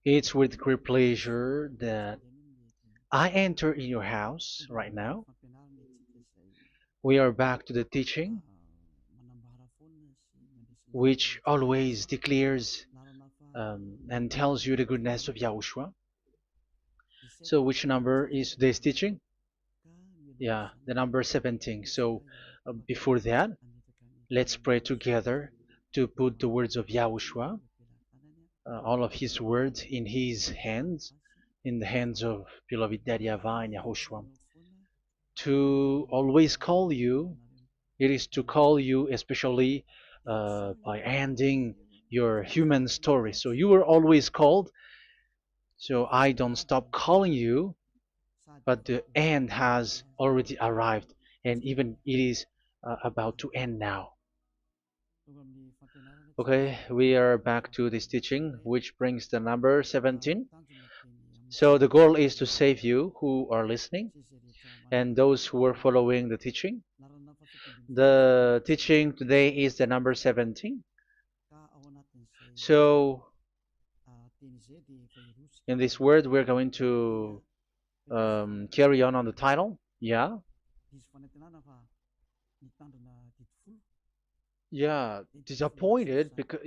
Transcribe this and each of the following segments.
It's with great pleasure that I enter in your house right now. We are back to the teaching, which always declares and tells you the goodness of Yahushua. So, which number is today's teaching? Yeah, the number 17. So, before that, let's pray together to put the words of Yahushua, all of his words, in his hands, in the hands of beloved Daddy YAHVAH and YAHOSHUAH. To always call you, it is to call you especially by ending your human story. So you were always called, so I don't stop calling you, but the end has already arrived, and even it is about to end now. Okay, we are back to this teaching, which brings the number 17. So the goal is to save you who are listening and those who are following the teaching. The teaching today is the number 17. So in this word, we're going to carry on the title. Yeah, yeah, disappointed because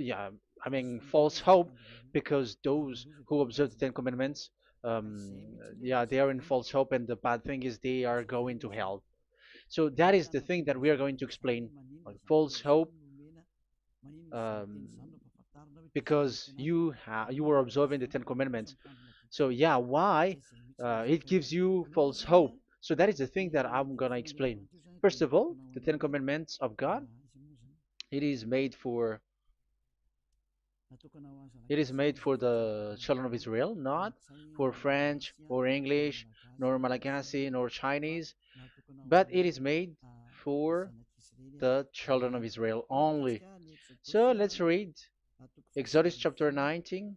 I mean false hope because those who observe the Ten Commandments, um, yeah, they are in false hope, and the bad thing is they are going to hell. So that is the thing that we are going to explain, like false hope, um, because you were observing the Ten Commandments. So yeah, why it gives you false hope? So that is the thing that I'm gonna explain. First of all, the Ten Commandments of God, it is made for it is made for the children of Israel, not for French or English, nor Malagasy, nor Chinese, but it is made for the children of Israel only. So let's read Exodus chapter 19,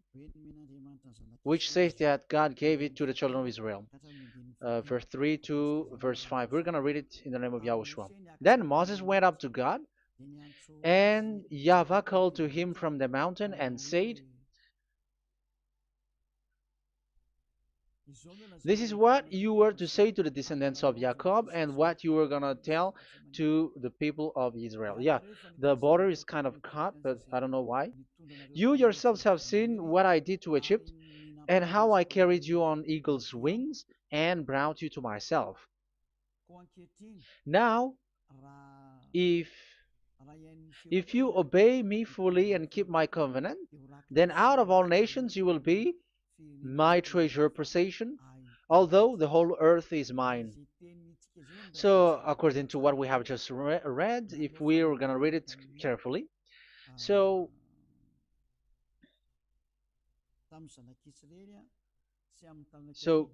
which says that God gave it to the children of Israel. Verse 3 to verse 5. We're going to read it in the name of Yahushua. Then Moses went up to God, and YAHVAH called to him from the mountain and said, this is what you were to say to the descendants of Jacob and what you were going to tell to the people of Israel. Yeah, the border is kind of cut, but I don't know why. You yourselves have seen what I did to Egypt and how I carried you on eagle's wings and brought you to myself. Now, if if you obey me fully and keep my covenant, then out of all nations you will be my treasure possession, although the whole earth is mine. So, according to what we have just read, if we are going to read it carefully, so so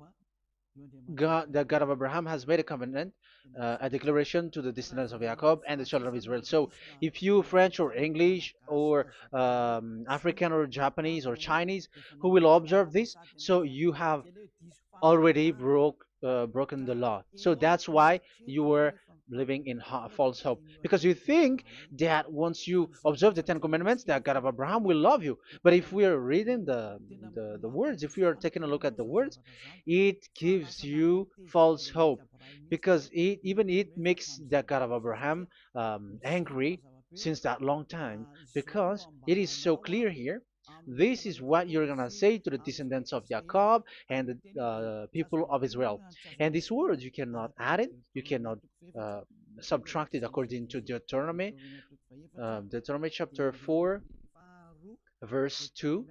God, the God of Abraham, has made a covenant, a declaration to the descendants of Jacob and the children of Israel. So, if you French or English or African or Japanese or Chinese who will observe this, so you have already broken the law. So that's why you were living in false hope, because you think that once you observe the Ten Commandments, that God of Abraham will love you. But if we are reading the words, if we are taking a look at the words, it gives you false hope, because it makes the God of Abraham angry since that long time, because it is so clear here. This is what you're gonna say to the descendants of Jacob and the people of Israel. And this word, you cannot add it, you cannot uh, subtract it, according to Deuteronomy, Deuteronomy chapter 4, verse 2.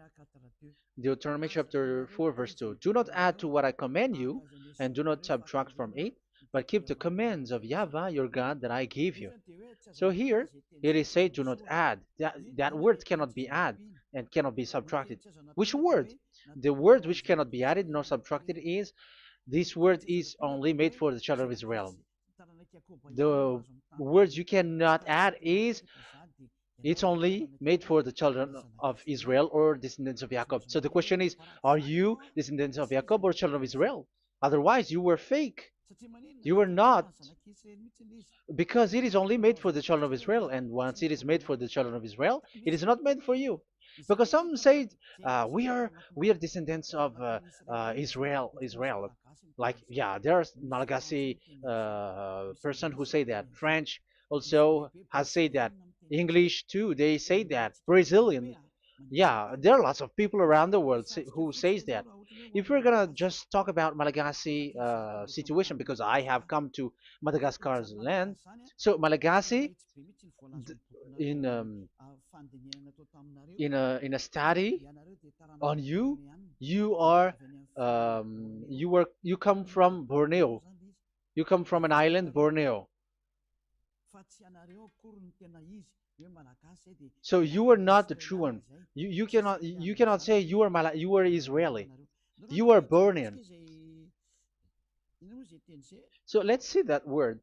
Deuteronomy chapter 4, verse 2. Do not add to what I command you, and do not subtract from it, but keep the commands of YAHVAH your God that I give you. So here it is said, do not add. That word cannot be added and cannot be subtracted. Which word? The word which cannot be added nor subtracted is, this word is only made for the children of Israel. The words you cannot add is, it's only made for the children of Israel or descendants of Jacob. So the question is, are you descendants of Jacob or children of Israel? Otherwise, you were fake. You were not, because it is only made for the children of Israel. And once it is made for the children of Israel, it is not made for you. because some say we are descendants of Israel. Like, yeah, there's Malagasy person who say that. French also has said that. English too, they say that. Brazilian, yeah, there are lots of people around the world who says that. If we're gonna just talk about Malagasy situation, because I have come to Madagascar's land, so Malagasy, in in a study on you, you are you come from Borneo. You come from an island, Borneo. So you are not the true one. You cannot say you are Israeli. You are Bornean. So let's see that word.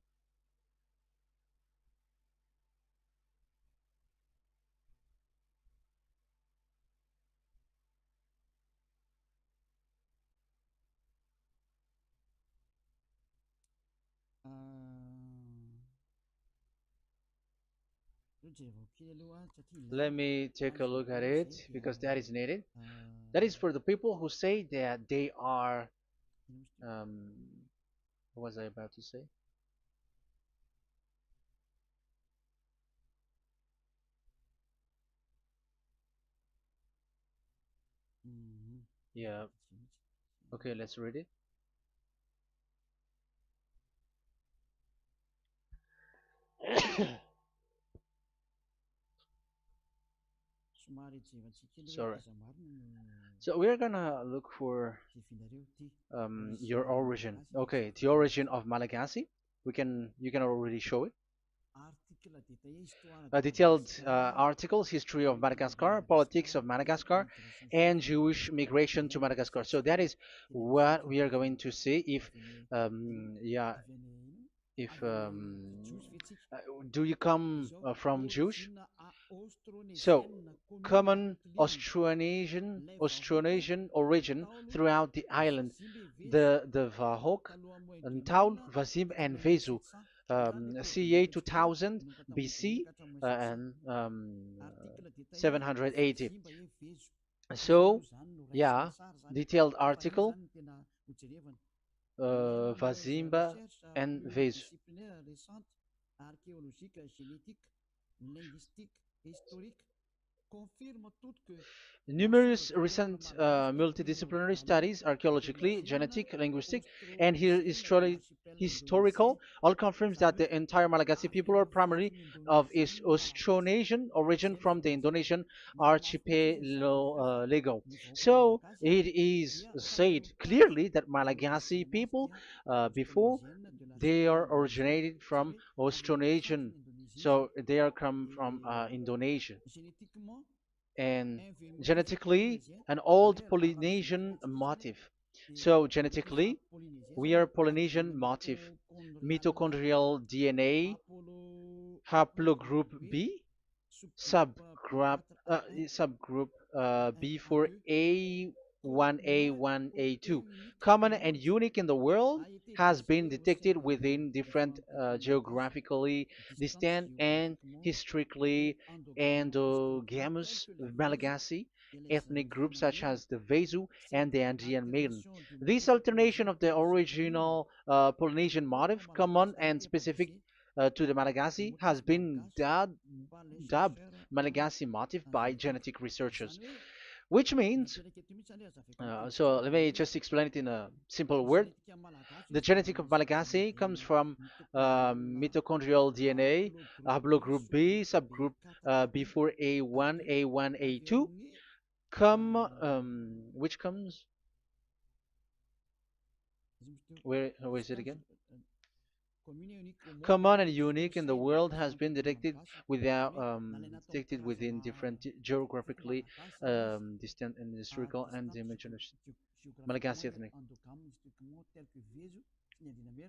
Let me take a look at it because that is needed. That is for the people who say that they are. Um, what was I about to say? Yeah. Okay, let's read it. Sorry. So we're gonna look for your origin. Okay, the origin of Malagasy. You can already show it. Detailed articles, history of Madagascar, politics of Madagascar, and Jewish migration to Madagascar. So that is what we are going to see. Yeah, if uh, do you come from Jewish? So, common Austronesian origin throughout the island, the Vahok, Ntaul, Vazim, and Vezu, CA 2000 BC and 780. So, yeah, detailed article, Vazimba and Vezu. Numerous recent multidisciplinary studies, archaeologically, genetic, linguistic, and historical, all confirms that the entire Malagasy people are primarily of Austronesian origin from the Indonesian archipelago. So it is said clearly that Malagasy people, before, they are originated from Austronesian, so they are come from Indonesia, and genetically an old Polynesian motif. So genetically, we are Polynesian motif, mitochondrial DNA, haplogroup B, subgroup subgroup B4A1A1A2, common and unique in the world, has been detected within different geographically distant and historically endogamous Malagasy ethnic groups such as the Vezu and the Andean Maiden. This alternation of the original Polynesian motif, common and specific to the Malagasy, has been dubbed Malagasy motif by genetic researchers, which means, so let me just explain it in a simple word. The genetic of Malagasy comes from mitochondrial DNA, haplogroup B, subgroup B4A1, A1, A2, which comes, where is it again? Common and unique in the world, has been detected within different geographically distant and historical and dimensional Malagasy ethnic,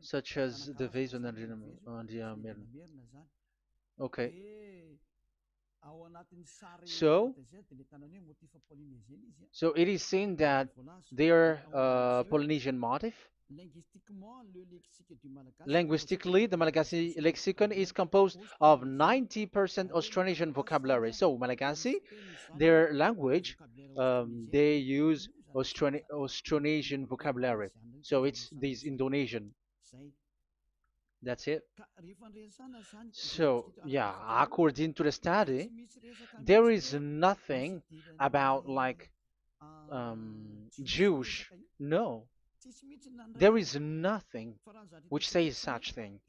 such as the Vezo and the Okay. So, so it is seen that their Polynesian motif. Linguistically, the Malagasy lexicon is composed of 90% Austronesian vocabulary. So, Malagasy, their language, they use Austronesian vocabulary. So, it's this Indonesian. That's it. So, yeah, according to the study, there is nothing about like Jewish. No, there is nothing which says such thing.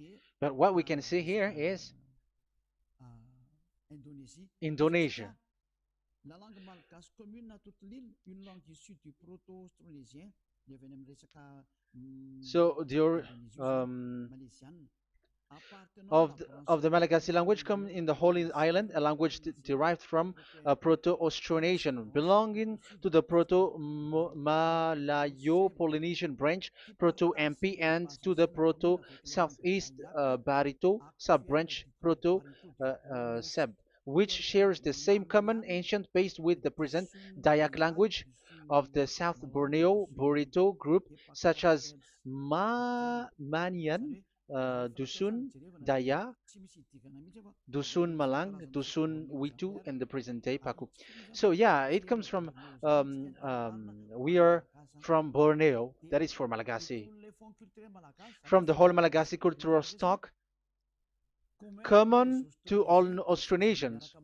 But what we can see here is Indonesia. So the of the Malagasy language come in the Holy Island, a language derived from Proto-Austronesian, belonging to the Proto-Malayo-Polynesian branch, Proto-MP, and to the Proto-Southeast Barito sub-branch, Proto-Seb, which shares the same common ancient base with the present Dayak language of the South Borneo Burrito group, such as Manian, Dusun, Daya, Dusun Malang, Dusun Witu, and the present day Paku. So yeah, it comes from we are from Borneo, that is for Malagasy. From the whole Malagasy cultural stock, common to all Austronesians,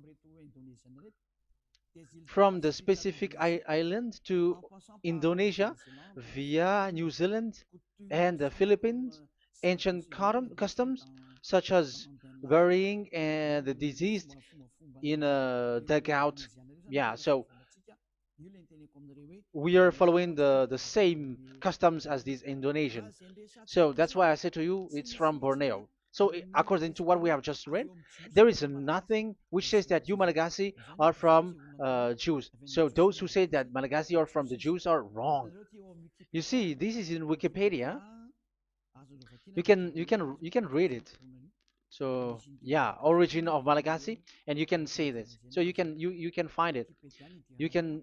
from the specific island to Indonesia via New Zealand and the Philippines, ancient customs such as burying the deceased in a dugout. Yeah, so we are following the same customs as these Indonesian. So that's why I said to you it's from Borneo. So according to what we have just read, there is nothing which says that you Malagasy are from Jews. So those who say that Malagasy are from the Jews are wrong. You see, this is in Wikipedia. You can read it. So yeah, origin of Malagasy, and you can see this. So you can find it. You can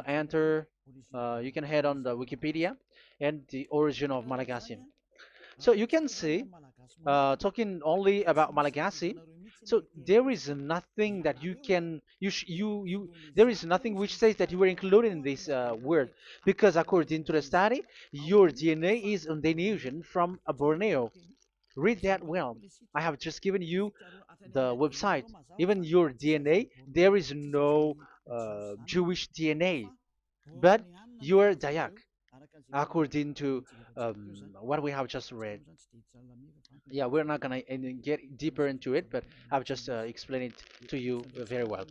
enter. You can head on the Wikipedia and the origin of Malagasy. So you can see, talking only about Malagasy. So there is nothing that you can you there is nothing which says that you were included in this word, because according to the study, your DNA is Indonesian from Borneo. Read that well. I have just given you the website. Even your DNA, there is no Jewish DNA, but you're Dayak, according to what we have just read. Yeah, we're not gonna get deeper into it, but I've just explained it to you very well.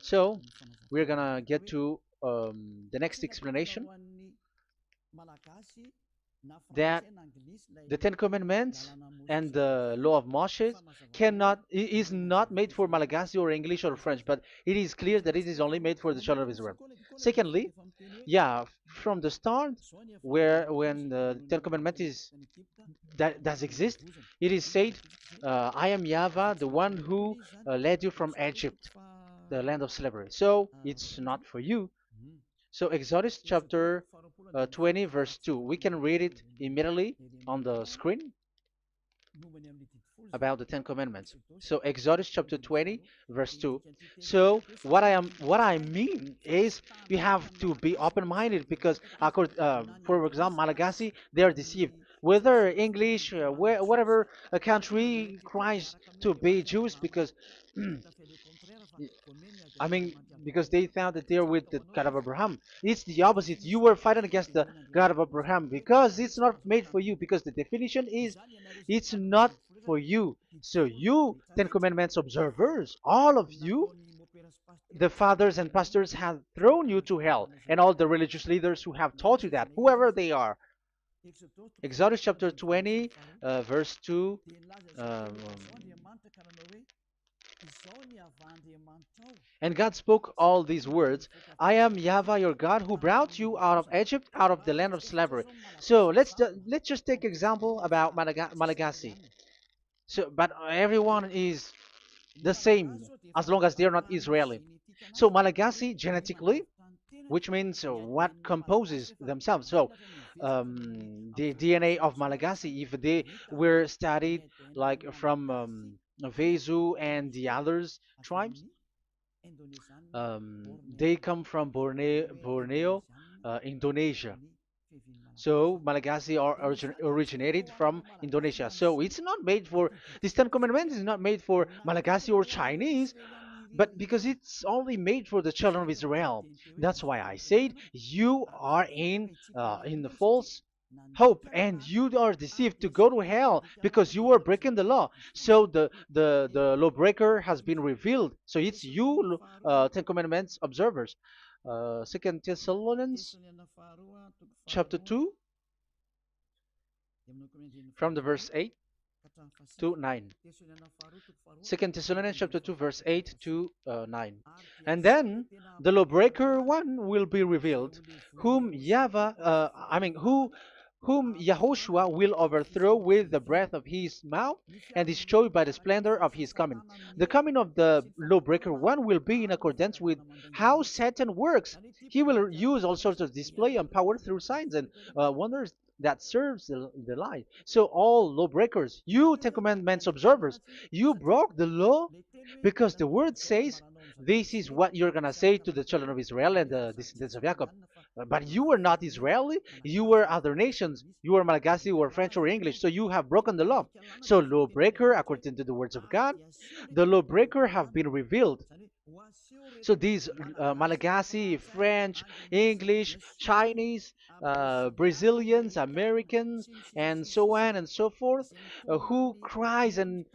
So we're gonna get to the next explanation, that the Ten Commandments and the Law of Moshe is not made for Malagasy or English or French, but it is clear that it is only made for the children of Israel. Secondly, yeah, from the start, where when the Ten Commandments that does exist, it is said, "I am YAHVAH, the one who led you from Egypt, the land of slavery." So it's not for you. So Exodus chapter 20 verse 2. We can read it immediately on the screen about the Ten Commandments. So Exodus chapter 20 verse 2. So what I mean is we have to be open-minded, because for example, Malagasy, they are deceived. Whether English, whatever a country cries to be Jews, because I mean, because they found that they're with the God of Abraham. It's the opposite. You were fighting against the God of Abraham, because it's not made for you. Because the definition is, it's not for you. So you, Ten Commandments observers, all of you, the fathers and pastors have thrown you to hell, and all the religious leaders who have taught you that, whoever they are. Exodus chapter 20, verse 2. Um, And God spoke all these words: "I am YAHVAH your God, who brought you out of Egypt, out of the land of slavery." So let's just take example about Malagasy. So, but everyone is the same as long as they're not Israeli. So Malagasy genetically, which means what composes themselves. So the DNA of Malagasy, if they were studied like from Vezu and the others tribes, they come from Borneo, Indonesia. So Malagasy are originated from Indonesia. So it's not made for this Ten Commandments is not made for Malagasy or Chinese, but because it's only made for the children of Israel. That's why I said you are in the false hope and you are deceived to go to hell because you are breaking the law. So the lawbreaker has been revealed. So it's you, Ten Commandments observers. Second Thessalonians chapter 2 from the verse 8 to 9. Second Thessalonians chapter 2 verse 8 to 9. And then the lawbreaker one will be revealed, whom Yahushua will overthrow with the breath of his mouth and destroy by the splendor of his coming. The coming of the lawbreaker one will be in accordance with how Satan works. He will use all sorts of display and power through signs and wonders that serves the lie. So all lawbreakers, you Ten Commandments observers, you broke the law because the word says this is what you're gonna say to the children of Israel and the descendants of Jacob. But you were not Israeli, you were other nations, you were Malagasy or French or English, so you have broken the law. So lawbreaker, according to the words of God, the lawbreaker have been revealed. So these Malagasy, French, English, Chinese, Brazilians, Americans, and so on and so forth, who cries and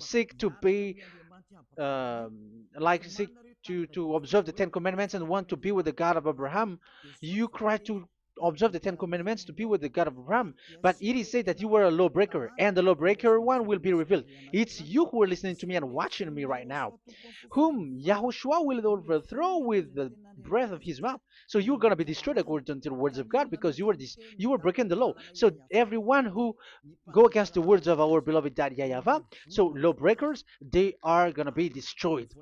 seek to be like seek to observe the Ten Commandments and want to be with the God of Abraham. You cry to observe the Ten Commandments to be with the God of Abraham, but it is said that you were a lawbreaker, and the lawbreaker one will be revealed. It's you who are listening to me and watching me right now, whom Yahushua will overthrow with the breath of his mouth. So you're gonna be destroyed according to the words of God because you were breaking the law. So everyone who go against the words of our beloved Dad YAHVAH, so lawbreakers, they are gonna be destroyed.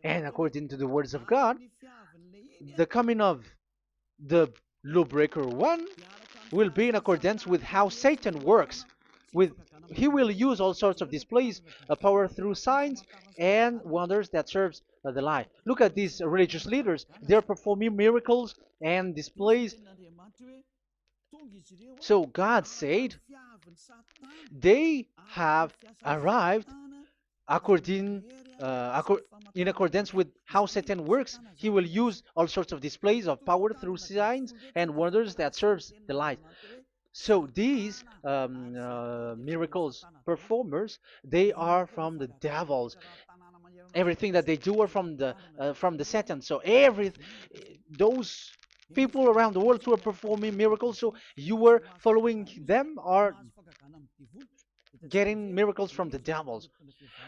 And according to the words of God, the coming of the lawbreaker one will be in accordance with how Satan works. With he will use all sorts of displays, power through signs and wonders that serves the lie. Look at these religious leaders; they're performing miracles and displays. So God said they have arrived according in accordance with how Satan works. He will use all sorts of displays of power through signs and wonders that serves the light. So these miracles performers, they are from the devils. Everything that they do are from the Satan. So every those people around the world who are performing miracles, so you were following them, are getting miracles from the devils.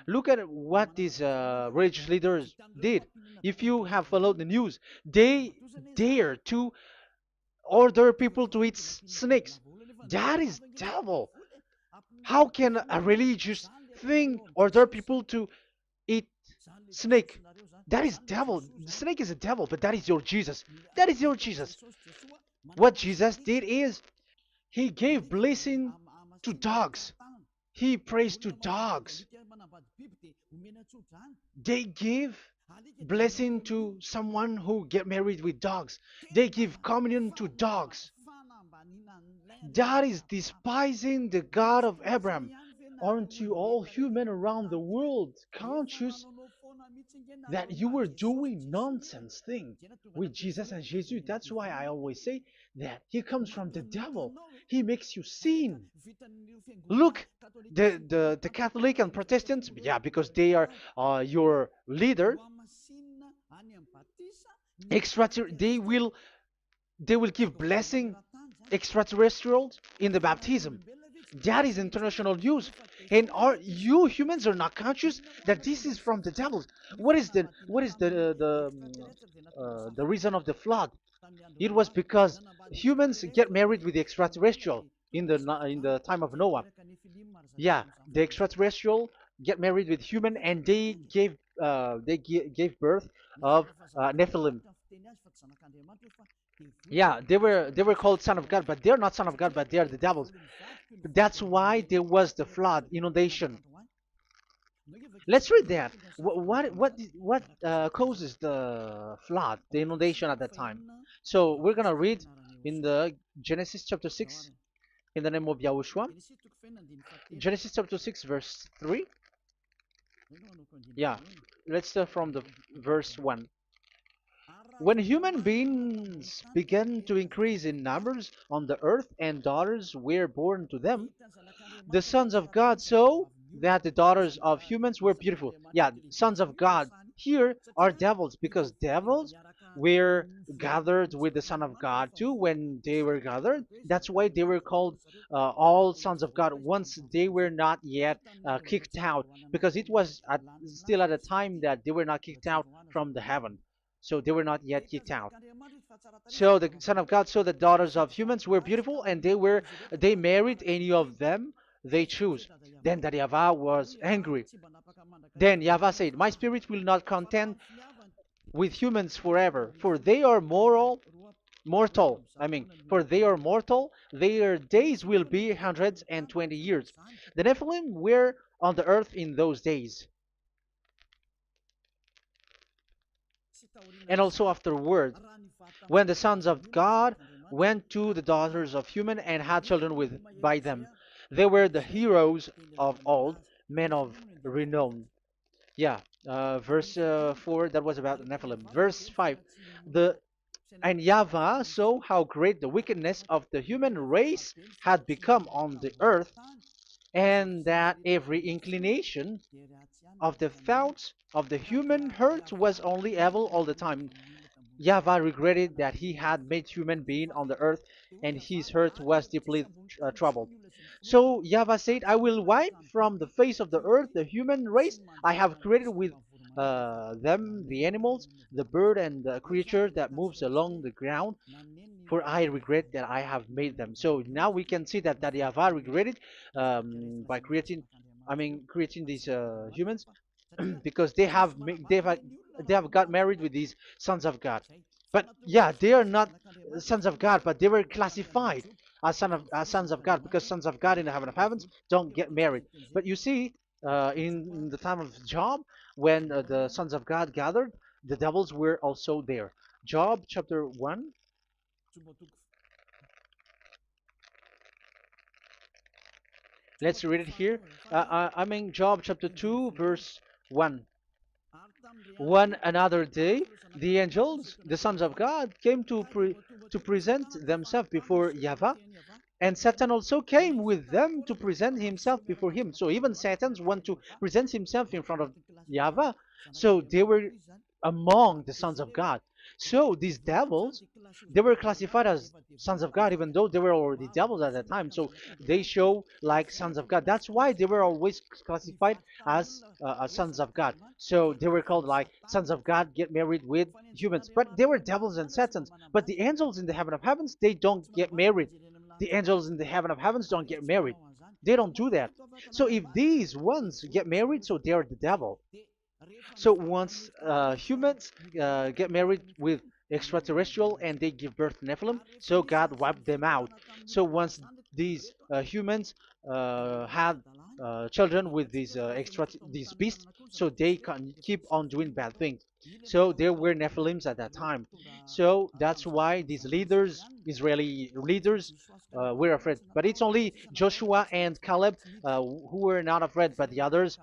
Look at what these religious leaders did. If you have followed the news, they dare to order people to eat snakes. That is devil. How can a religious thing order people to eat snake? That is devil. The snake is a devil, but that is your Jesus. That is your Jesus. What Jesus did is he gave blessing to dogs. He prays to dogs. They give blessing to someone who get married with dogs. They give communion to dogs. That is despising the God of Abraham. Aren't you all human around the world conscious that you were doing nonsense thing with Jesus and Jesus? That's why I always say that he comes from the devil. He makes you sin. Look, the Catholic and Protestants, yeah, because they are your leader. They will give blessing extraterrestrials in the baptism. That is international news. And are you humans are not conscious that this is from the devil? What is the reason of the flood? It was because humans get married with the extraterrestrial in the time of Noah. Yeah, the extraterrestrial get married with human, and gave birth of Nephilim. Yeah, they were called son of God, but they're not son of God, but they are the devils. That's why there was the flood, inundation. Let's read that. What causes the flood, the inundation at that time? So we're gonna read in the Genesis chapter 6 in the name of Yahushua. Genesis chapter 6 verse 3. Yeah, let's start from the verse 1. When human beings began to increase in numbers on the earth and daughters were born to them, the sons of God saw that the daughters of humans were beautiful. Yeah, sons of God here are devils, because devils were gathered with the Son of God too when they were gathered. That's why they were called all sons of God once they were not yet kicked out, because it was still at a time that they were not kicked out from the heaven. So they were not yet kicked out. So the Son of God saw the daughters of humans were beautiful, and they married any of them they choose. Then that YAHVAH was angry. Then YAHVAH said, "My spirit will not contend with humans forever, for they are mortal. For they are mortal. Their days will be 120 years." The Nephilim were on the earth in those days, and also afterward, when the sons of God went to the daughters of human and had children with by them. They were the heroes of old, men of renown. Yeah, verse 4, that was about the Nephilim. Verse 5, the and YAHVAH saw how great the wickedness of the human race had become on the earth, and that every inclination of the thoughts of the human heart was only evil all the time. YAHVAH regretted that he had made human being on the earth, and his heart was deeply troubled. So YAHVAH said, "I will wipe from the face of the earth the human race I have created with them, the animals, the bird, and the creature that moves along the ground, for I regret that I have made them." So now we can see that YAHVAH regretted by creating these humans, because they have got married with these sons of God. But yeah, they are not sons of God, but they were classified as sons of God, because sons of God in the heaven of heavens don't get married. But you see, in the time of Job, when the sons of God gathered, the devils were also there. Job chapter 1. Let's read it here. Job chapter 2, verse 1. One another day, the angels, the sons of God, came to present themselves before YAHVAH, and Satan also came with them to present himself before him. So even Satan's want to present himself in front of YAHVAH. So they were among the sons of God. So these devils, they were classified as sons of God, even though they were already devils at that time. So they show like sons of God. That's why they were always classified as sons of God. So they were called like sons of God get married with humans. But they were devils and satans. But the angels in the heaven of heavens, they don't get married. The angels in the heaven of heavens don't get married. They don't do that. So if these ones get married, so they are the devil. So once humans get married with extraterrestrial and they give birth to Nephilim, so God wiped them out. So once these humans had children with these beasts, so they can keep on doing bad things. So there were Nephilims at that time. So that's why these leaders, Israeli leaders, were afraid. But it's only Joshua and Caleb who were not afraid, but the others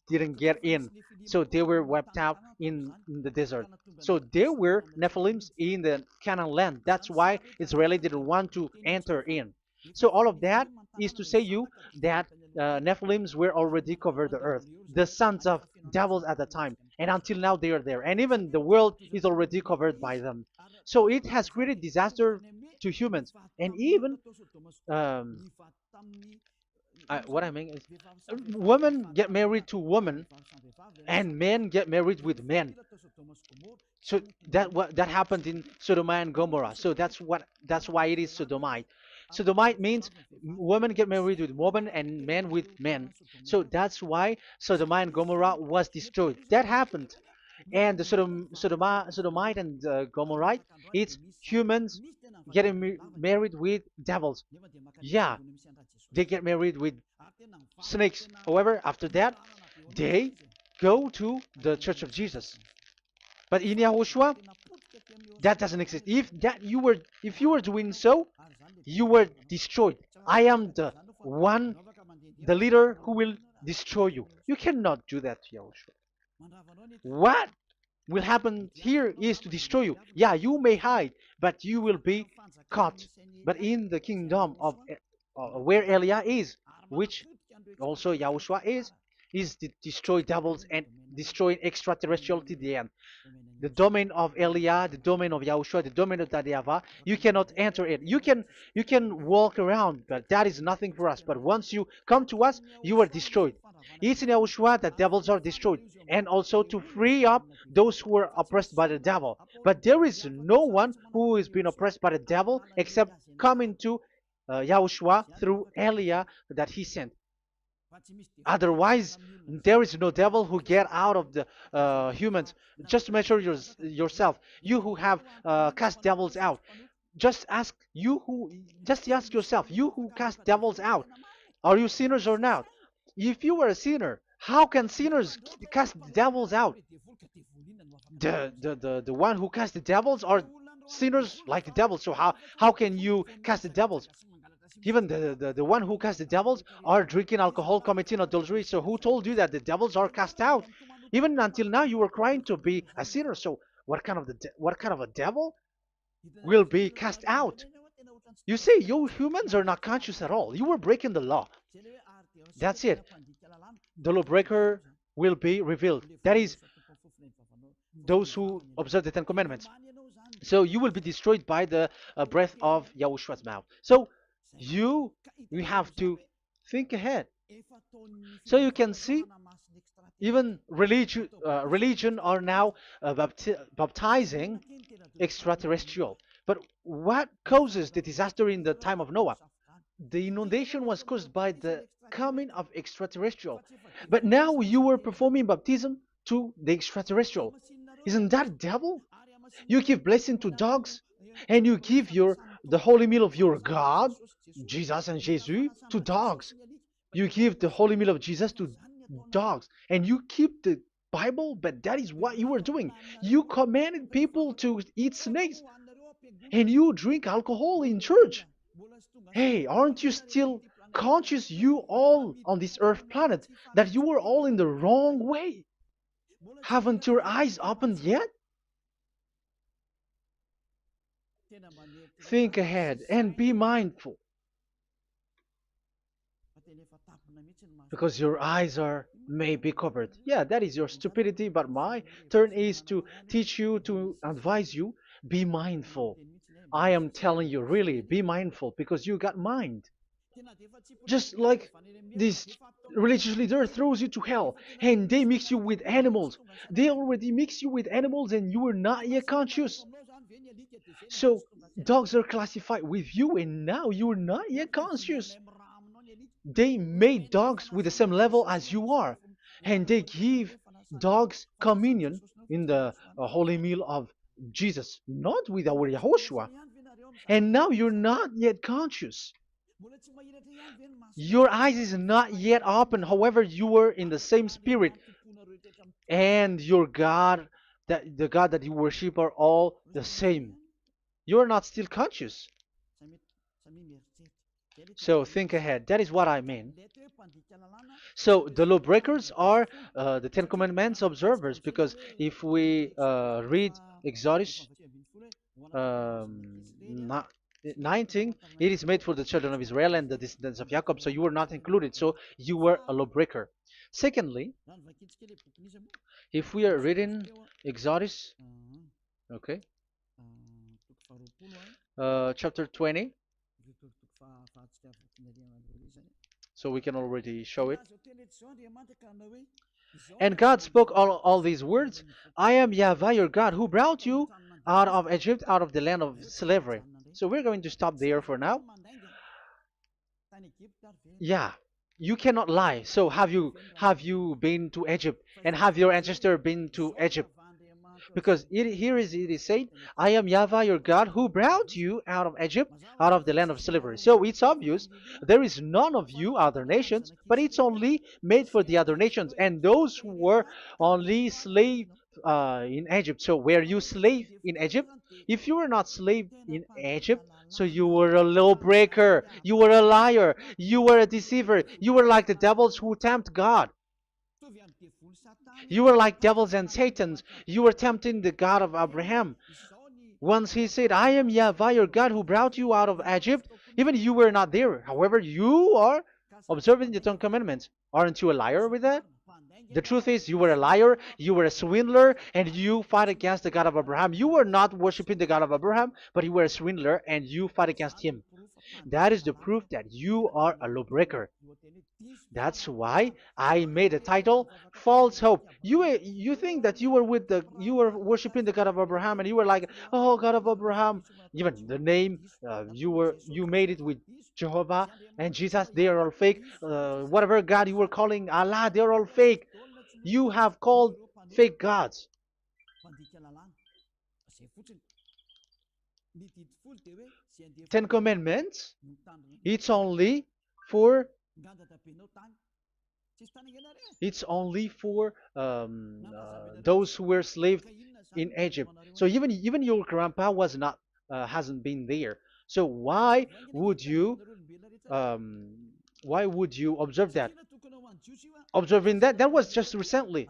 didn't get in. So they were wiped out in the desert. So there were Nephilims in the Canaan land. That's why Israeli didn't want to enter in. So all of that is to say you that Nephilims were already covered the earth, the sons of devils at the time, and until now they are there, and even the world is already covered by them. So it has created disaster to humans, and even um, what I mean is, women get married to women, and men get married with men. So that happened in Sodom and Gomorrah. So that's why it is sodomite. Sodomite means women get married with women and men with men. So that's why Sodom and Gomorrah was destroyed. That happened. And the Sodomite and Gomorrite, it's humans getting married with devils. Yeah, they get married with snakes. However, after that, they go to the Church of Jesus. But in Yahushua, that doesn't exist. If you were doing so, you were destroyed. I am the one, the leader who will destroy you. You cannot do that to Yahushua. What will happen here is to destroy you. Yeah, you may hide, but you will be caught. But in the kingdom of where Elia is, which also Yahushua is to destroy devils and destroy extraterrestrial to the end. The domain of Elia, the domain of Yahushua, the domain of YAHVAH, you cannot enter it. You can walk around, but that is nothing for us. But once you come to us, you are destroyed. It's in Yahushua that devils are destroyed, and also to free up those who are oppressed by the devil. But there is no one who is being oppressed by the devil except coming to Yahushua through Elia that he sent. Otherwise, there is no devil who get out of the humans. Just measure yourself. You who have cast devils out. Just ask yourself, you who cast devils out, are you sinners or not? If you are a sinner, how can sinners cast devils out? The one who cast the devils are sinners like the devils. So how can you cast the devils? Even the one who cast the devils are drinking alcohol, committing adultery. So who told you that the devils are cast out? Even until now, you were crying to be a sinner. So what kind of a devil will be cast out? You see, you humans are not conscious at all. You were breaking the law. That's it. The lawbreaker will be revealed. That is, those who observe the Ten Commandments. So you will be destroyed by the breath of Yahushua's mouth. So you you have to think ahead. So you can see, even religion are now baptizing extraterrestrial. But what causes the disaster in the time of Noah? The inundation was caused by the coming of extraterrestrial. But now you are performing baptism to the extraterrestrial. Isn't that devil? You give blessing to dogs, and you give the holy meal of your God, Jesus and Jesus, to dogs. You give the holy meal of Jesus to dogs, and you keep the Bible, but that is what you were doing. You commanded people to eat snakes, and you drink alcohol in church. Hey, aren't you still conscious, you all on this earth planet, that you were all in the wrong way? Haven't your eyes opened yet? Think ahead and be mindful, because your eyes are may be covered. Yeah, that is your stupidity, but my turn is to teach you, to advise you. Be mindful. I am telling you, really, be mindful, because you got mind. Just like this religious leader throws you to hell, and they mix you with animals. They already mix you with animals, and you are not yet conscious. So dogs are classified with you, and now you are not yet conscious. They made dogs with the same level as you are, and they give dogs communion in the holy meal of Jesus, not with our Yahushua. And now you're not yet conscious. Your eyes is not yet open. However, you were in the same spirit, and your God, that the God that you worship, are all the same. You are not still conscious. So think ahead. That is what I mean. So the lawbreakers are the Ten Commandments observers, because if we read Exodus um, 19, it is made for the children of Israel and the descendants of Jacob, so you were not included, so you were a lawbreaker. Secondly, if we are reading Exodus, okay, chapter 20, so we can already show it. And God spoke all these words: I am YAHVAH your God, who brought you out of Egypt, out of the land of slavery. So we're going to stop there for now. Yeah, you cannot lie. So have you been to Egypt, and have your ancestor been to Egypt? Because it is said, I am Yahweh your God who brought you out of Egypt, out of the land of slavery. So it's obvious there is none of you other nations, but it's only made for the other nations and those who were only slave in Egypt. So were you slave in Egypt? If you were not slave in Egypt, so you were a lawbreaker, you were a liar, you were a deceiver, you were like the devils who tempt God. You were like devils and Satans. You were tempting the God of Abraham. Once he said, I am Yahweh, your God, who brought you out of Egypt, even you were not there. However, you are observing the Ten Commandments. Aren't you a liar with that? The truth is, you were a liar, you were a swindler, and you fight against the God of Abraham. You were not worshiping the God of Abraham, but you were a swindler, and you fight against him. That is the proof that you are a lawbreaker. That's why I made a title, False Hope. You think that you were worshiping the God of Abraham and you were like, oh God of Abraham. Even the name you made it with Jehovah and Jesus, they are all fake. Whatever God you were calling Allah, they're all fake. You have called fake gods. Ten Commandments, it's only for it's only for those who were slaves in Egypt. So even your grandpa was not hasn't been there. So would you um, why would you observe that? Observing that was just recently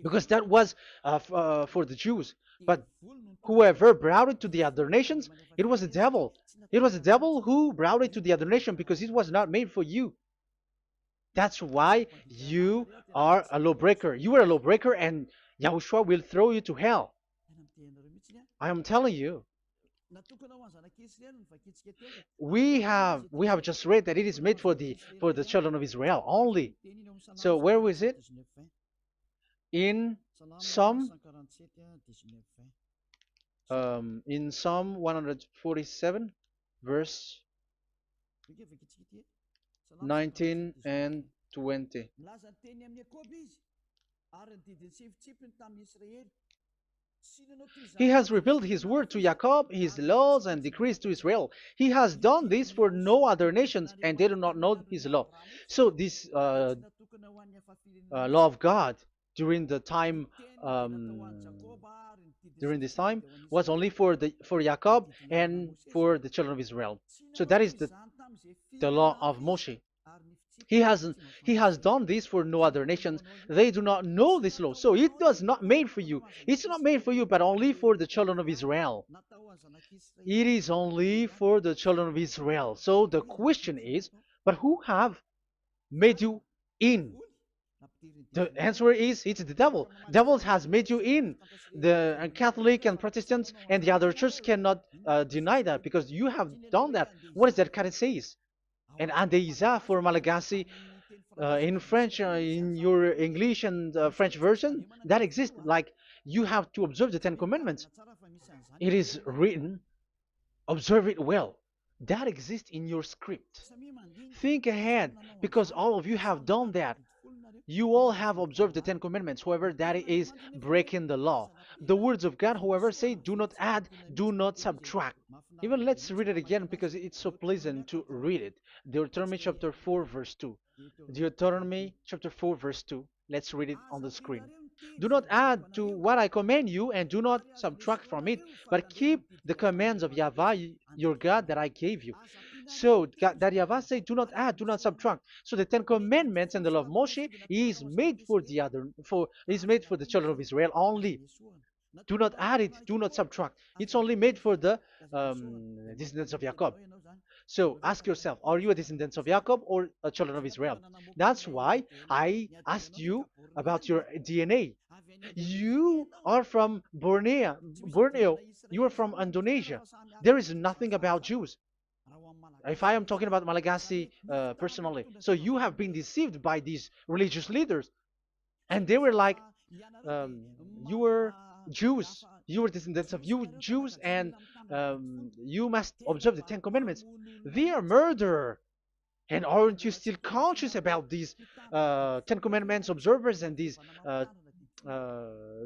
because that was for the Jews. But whoever brought it to the other nations, it was the devil. It was the devil who brought it to the other nation because it was not made for you. That's why you are a lawbreaker. You are a lawbreaker, and Yahushua will throw you to hell. I am telling you. We have just read that it is made for the children of Israel only. So where was it? In Psalm in Psalm 147, verse 19 and 20. He has revealed his word to Jacob, his laws and decrees to Israel. He has done this for no other nations, and they do not know his law. So this law of God during the time during this time was only for Jacob and for the children of Israel. So that is the law of Moshe. He has done this for no other nations. They do not know this law. So it was not made for you. It's not made for you, but only for the children of Israel. It is only for the children of Israel. So the question is, but who have made you in? The answer is it's the devil. Devil has made you in. The Catholic and Protestants and the other church cannot deny that because you have done that. What is that kind says? And Andeiza for Malagasy in French, in your English and French version, that exists. Like you have to observe the Ten Commandments. It is written, observe it well. That exists in your script. Think ahead because all of you have done that. You all have observed the Ten Commandments, however, that is breaking the law. The words of God, however, say, do not add, do not subtract. Even let's read it again because it's so pleasant to read it. Deuteronomy chapter 4, verse 2. Deuteronomy chapter 4, verse 2. Let's read it on the screen. Do not add to what I command you, and do not subtract from it, but keep the commands of Yahweh, your God, that I gave you. So that Yahweh said, do not add, do not subtract. So the Ten Commandments and the law of Moshe is made for the children of Israel only. Do not add it, do not subtract. It's only made for the descendants of Jacob. So ask yourself, are you a descendant of Jacob or a children of Israel? That's why I asked you about your DNA. You are from Borneo. You are from Indonesia. There is nothing about Jews. If I am talking about Malagasy personally, so you have been deceived by these religious leaders, and they were like, um, you were Jews, you were descendants of you Jews, and you must observe the Ten Commandments. They are murderer. And aren't you still conscious about these Ten Commandments observers and these uh,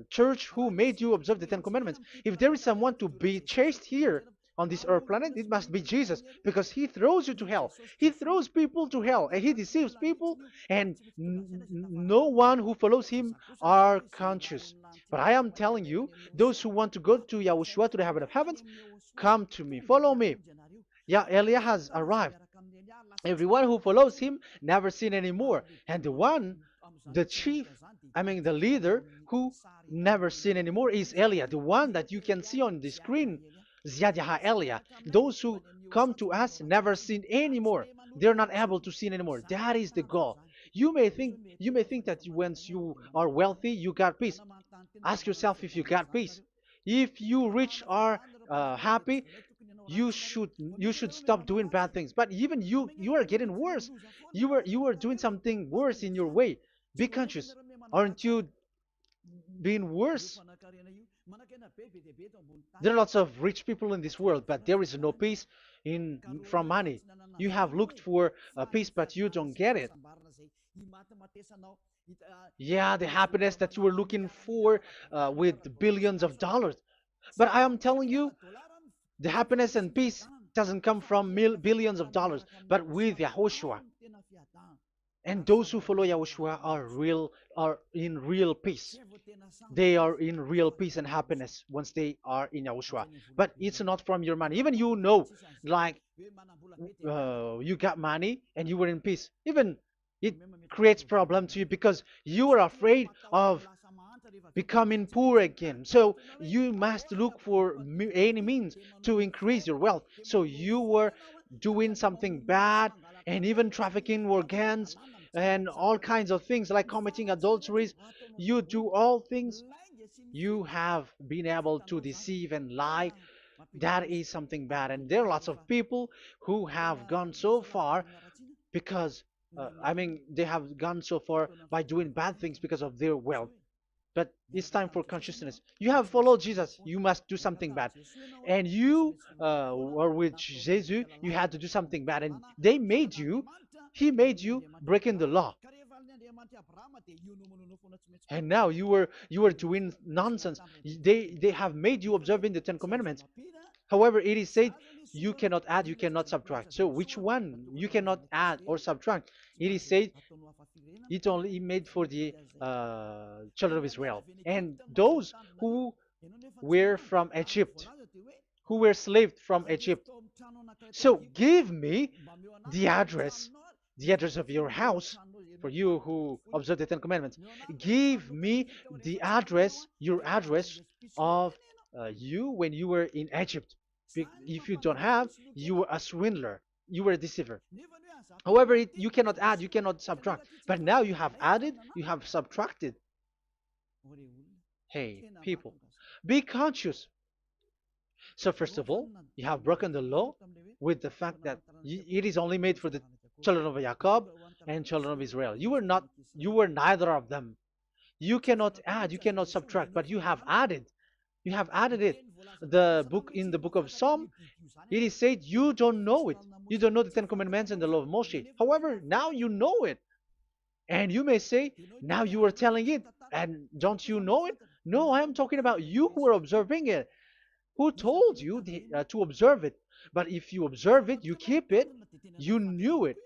church who made you observe the Ten Commandments? If there is someone to be chased here on this earth planet, it must be Jesus, because he throws you to hell. He throws people to hell, and he deceives people, and no one who follows him are conscious. But I am telling you, those who want to go to Yahushua, to the heaven of heavens, come to me, follow me. Yeah, Eliah has arrived. Everyone who follows him never sin anymore. And the one, the chief, I mean the leader who never sin anymore is Eliah, the one that you can see on the screen. Ziyadah Eliah. Those who come to us never sin anymore. They're not able to sin anymore. That is the goal. You may think that once you are wealthy, you got peace. Ask yourself if you got peace. If you rich are happy, you should stop doing bad things. But even you are getting worse. You are doing something worse in your way. Be conscious. Aren't you being worse? There are lots of rich people in this world, but there is no peace in from money. You have looked for peace, but you don't get it. Yeah, the happiness that you were looking for with billions of dollars. But I am telling you, the happiness and peace doesn't come from billions of dollars, but with Yahushua. And those who follow Yahushua are in real peace. They are in real peace and happiness once they are in Yahushua. But it's not from your money. Even like you got money and you were in peace. Even it creates problem to you because you are afraid of becoming poor again. So you must look for any means to increase your wealth. So you were doing something bad and even trafficking organs and all kinds of things like committing adulteries. You do all things. You have been able to deceive and lie. That is something bad. And there are lots of people who have gone so far because, they have gone so far by doing bad things because of their wealth. But it's time for consciousness. You have followed Jesus, you must do something bad. And you were with Jesus, you had to do something bad. And he made you breaking the law. And now you were doing nonsense. They have made you observing the Ten Commandments. However, it is said you cannot add, you cannot subtract. So which one you cannot add or subtract? It is said it only made for the children of Israel and those who were from Egypt, who were slaved from Egypt. So give me the address, the address of your house, for you who observe the Ten Commandments. Give me the address, your address of you when you were in Egypt. If you don't have, you were a swindler, you were a deceiver. However, you cannot add, you cannot subtract. But now you have added, you have subtracted. Hey, people, be conscious. So first of all, you have broken the law with the fact that it is only made for the children of Jacob and children of Israel. You were neither of them. You cannot add, you cannot subtract, but you have added. You have added it. In the book of Psalm, it is said you don't know it. You don't know the Ten Commandments and the law of Moshe. However, now you know it. And you may say, now you are telling it, and don't you know it? No, I am talking about you who are observing it. Who told you to observe it? But if you observe it, you keep it, you knew it.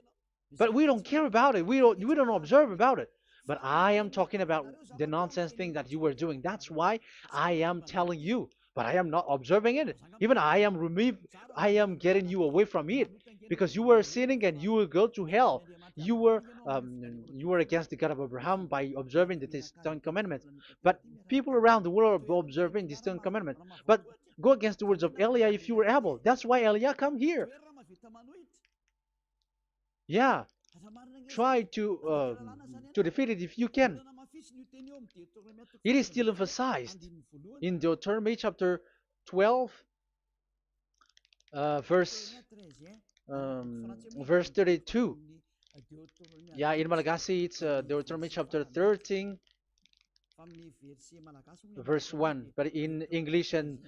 But we don't care about it. We don't observe about it. But I am talking about the nonsense thing that you were doing. That's why I am telling you. But I am not observing it. Even I am getting you away from it because you were sinning and you will go to hell. You were against the God of Abraham by observing the Ten Commandments. But people around the world are observing the Ten Commandments. But go against the words of Eliah if you were able. That's why Eliah come here. Yeah, try to defeat it if you can. It is still emphasized in Deuteronomy chapter 12, verse 32. Yeah, in Malagasy it's Deuteronomy chapter 13, verse 1. But in English and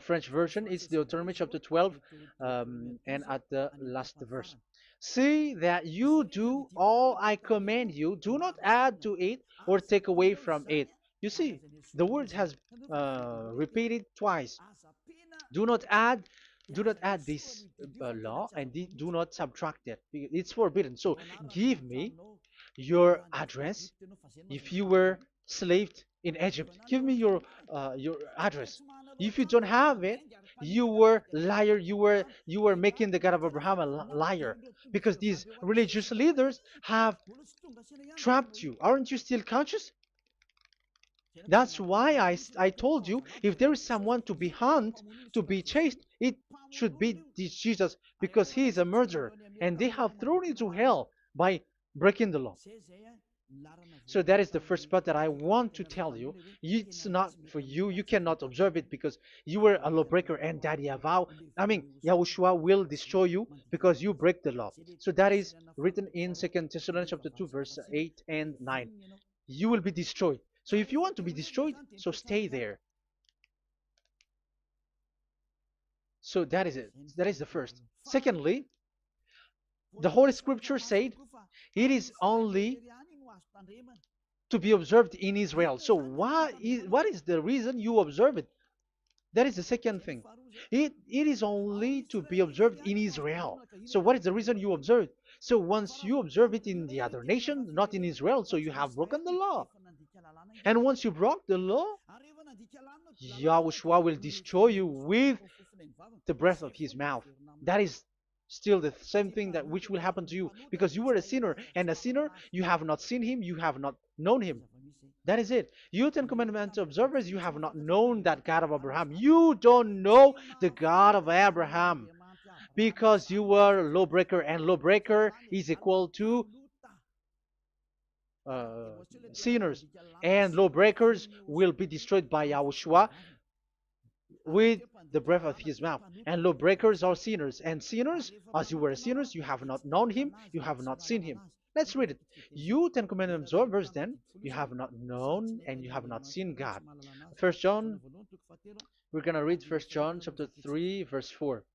French version, it's Deuteronomy chapter 12, and at the last verse. See that you do all I command you. Do not add to it or take away from it. You see, the word has repeated twice. Do not add, do not add this law, and do not subtract it. It's forbidden. So give me your address. If you were slaved in Egypt, give me your address. If you don't have it, you were liar. You were making the God of Abraham a liar, because these religious leaders have trapped you. Aren't you still conscious? That's why I told you, if there is someone to be hunted, to be chased, it should be this Jesus, because he is a murderer, and they have thrown into hell by breaking the law. So that is the first part that I want to tell you. It's not for you. You cannot observe it because you were a lawbreaker, and that Yahushua will destroy you because you break the law. So that is written in 2 Thessalonians chapter 2, verse 8 and 9. You will be destroyed. So if you want to be destroyed, so stay there. So that is it. That is the first. Secondly, the Holy Scripture said it is only to be observed in Israel. So what is the reason you observe it? That is the second thing. It is only to be observed in Israel. So what is the reason you observe it? So once you observe it in the other nation, not in Israel, so you have broken the law. And once you broke the law, Yahushua will destroy you with the breath of his mouth. That is still the same thing that which will happen to you, because you were a sinner, and a sinner, you have not seen him, you have not known him. That is it. You Ten Commandments observers, you have not known that God of Abraham. You don't know the God of Abraham, because you were a lawbreaker, and lawbreaker is equal to uh, sinners, and lawbreakers will be destroyed by Yahushua with the breath of his mouth. And lawbreakers are sinners, and sinners, as you were sinners, you have not known him, you have not seen him. Let's read it. You Ten Commandments observers, then, you have not known and you have not seen God. First John, we're gonna read First John chapter 3, verse 4.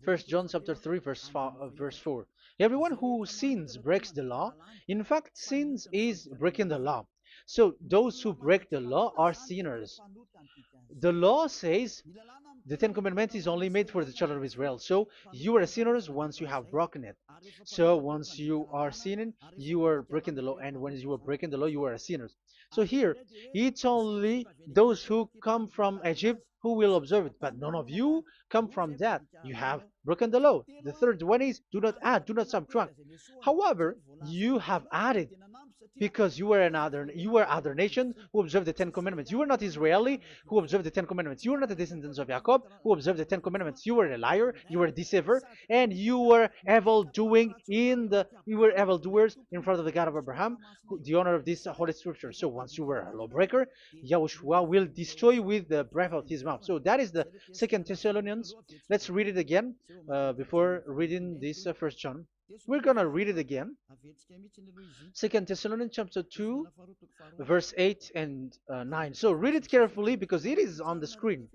First John chapter 3, verse 4. Everyone who sins breaks the law. In fact, sins is breaking the law. So those who break the law are sinners. The law says the Ten Commandments is only made for the children of Israel. So you are sinners once you have broken it. So once you are sinning, you are breaking the law. And when you are breaking the law, you are a sinner. So here, it's only those who come from Egypt who will observe it. But none of you come from that. You have broken the law. The third one is do not add, do not subtract. However, you have added, because you were other nation who observed the Ten Commandments. You were not Israeli who observed the Ten Commandments. You were not the descendants of Jacob who observed the Ten Commandments. You were a liar, you were a deceiver, and you were evildoers in front of the God of Abraham, the honor of this holy scripture. So once you were a lawbreaker, Yahushua will destroy you with the breath of his mouth. So that is the Second Thessalonians. Let's read it again before reading this First John. We're gonna read it again. Second Thessalonians chapter 2, verse 8 and 9. So read it carefully because it is on the screen.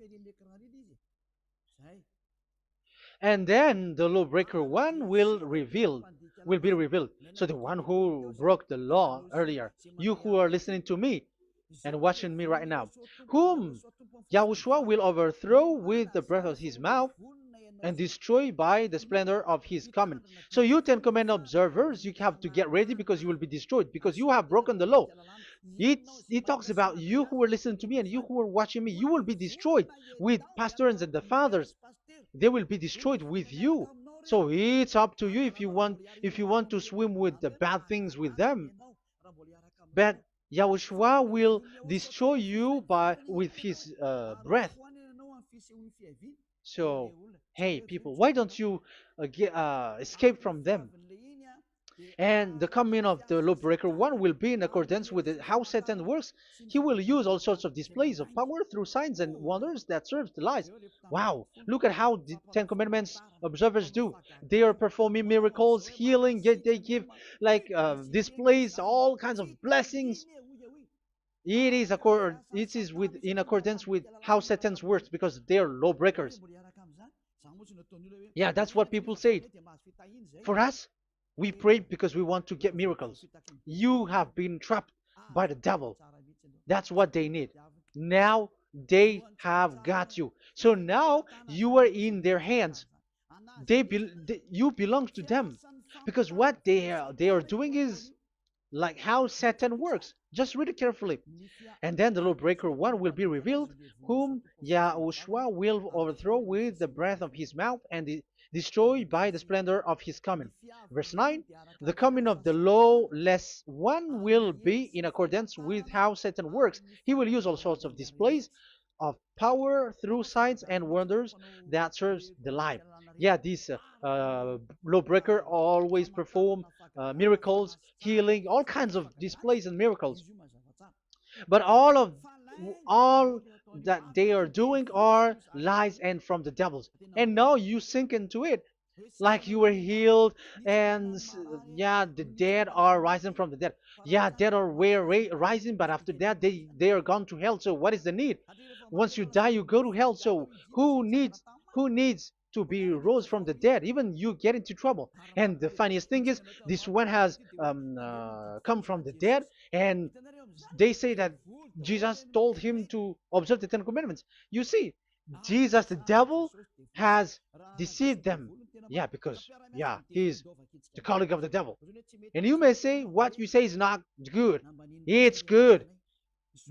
And then the lawbreaker one will be revealed. So the one who broke the law earlier, you who are listening to me and watching me right now, whom Yahushua will overthrow with the breath of his mouth and destroy by the splendor of his coming. So you Ten Commandment observers, you have to get ready because you will be destroyed, because you have broken the law. It talks about you who are listening to me and you who are watching me. You will be destroyed with pastors and the fathers. They will be destroyed with you. So it's up to you if you want to swim with the bad things with them. But Yahushua will destroy you with his breath. So, hey people, why don't you escape from them? And the coming of the lawbreaker one will be in accordance with how Satan works. He will use all sorts of displays of power through signs and wonders that serve the lies. Wow, look at how the Ten Commandments observers do. They are performing miracles, healing, they give like displays, all kinds of blessings. It is in accordance with how Satan works, because they are lawbreakers. Yeah, that's what people say. For us, we pray because we want to get miracles. You have been trapped by the devil. That's what they need. Now they have got you. So now you are in their hands. You belong to them, because what they are doing is like how Satan works. Just read it carefully. And then the lawbreaker one will be revealed, whom Yahushua will overthrow with the breath of his mouth and destroy by the splendor of his coming. Verse 9, the coming of the lawless one will be in accordance with how Satan works. He will use all sorts of displays of power through signs and wonders that serves the lie. Yeah, this lawbreaker always perform miracles, healing, all kinds of displays and miracles. But all that they are doing are lies and from the devils. And now you sink into it, like you were healed, and yeah, the dead are rising from the dead. Yeah, dead are rising, but after that they are gone to hell. So what is the need? Once you die, you go to hell. So who needs to be rose from the dead? Even you get into trouble. And the funniest thing is, this one has come from the dead, and they say that Jesus told him to observe the Ten Commandments. You see, Jesus, the devil, has deceived them. Yeah, because yeah, he's the colleague of the devil. And you may say what you say is not good. It's good.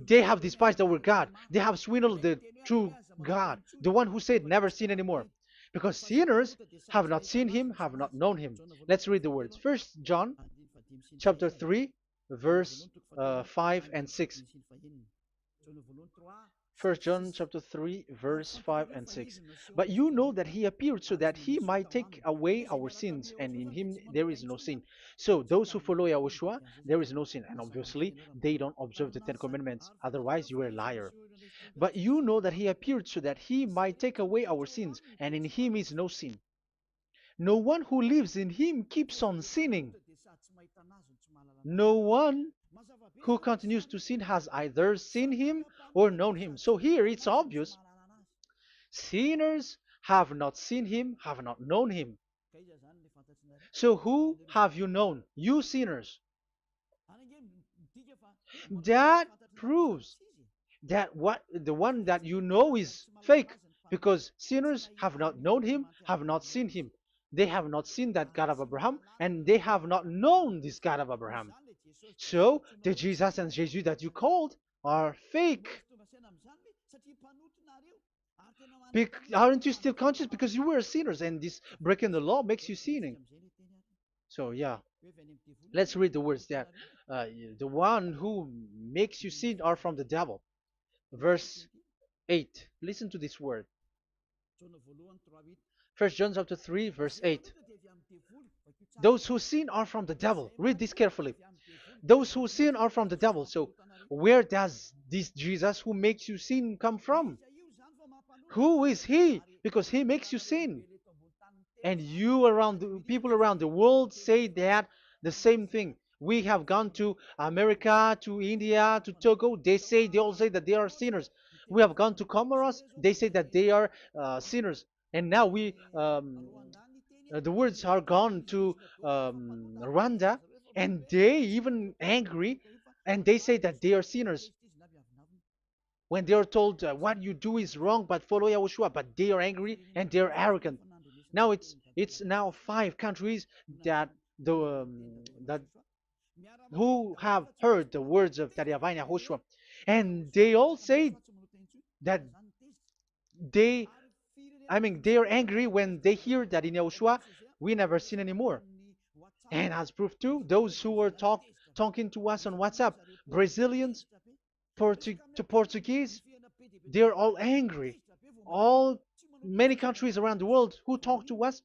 They have despised our God. They have swindled the true God, the one who said never sin anymore. Because sinners have not seen him, have not known him. Let's read the words. First John chapter 3, verse 5 and 6. First John chapter 3, verse 5 and 6. But you know that he appeared so that he might take away our sins, and in him there is no sin. So those who follow YAHOSHUAH, there is no sin. And obviously, they don't observe the Ten Commandments. Otherwise, you are a liar. But you know that he appeared so that he might take away our sins, and in him is no sin. No one who lives in him keeps on sinning. No one who continues to sin has either seen him or known him. So here it's obvious. Sinners have not seen him, have not known him. So who have you known? You sinners. That proves that what the one that you know is fake, because sinners have not known him, have not seen him. They have not seen that God of Abraham, and they have not known this God of Abraham. So the Jesus and Jesus that you called are fake. Aren't you still conscious? Because you were sinners, and this breaking the law makes you sinning. So yeah, let's read the words that the one who makes you sin are from the devil. Verse 8. Listen to this word. First John chapter 3, verse 8. Those who sin are from the devil. Read this carefully. Those who sin are from the devil. So where does this Jesus who makes you sin come from? Who is he? Because he makes you sin. And people around the world say that the same thing. We have gone to America, to India, to Togo. They all say that they are sinners. We have gone to Comoros. They say that they are sinners. And now the words are gone to Rwanda, and they even angry, and they say that they are sinners when they are told what you do is wrong, but follow YAHOSHUAH. But they are angry and they are arrogant. Now it's now 5 countries that that who have heard the words of YAHVAH and YAHOSHUAH, and they all say that they they are angry when they hear that in YAHOSHUAH we never sin anymore. And as proof too, those who are talking to us on WhatsApp, Brazilians, Portuguese, they're all angry. All Many countries around the world who talk to us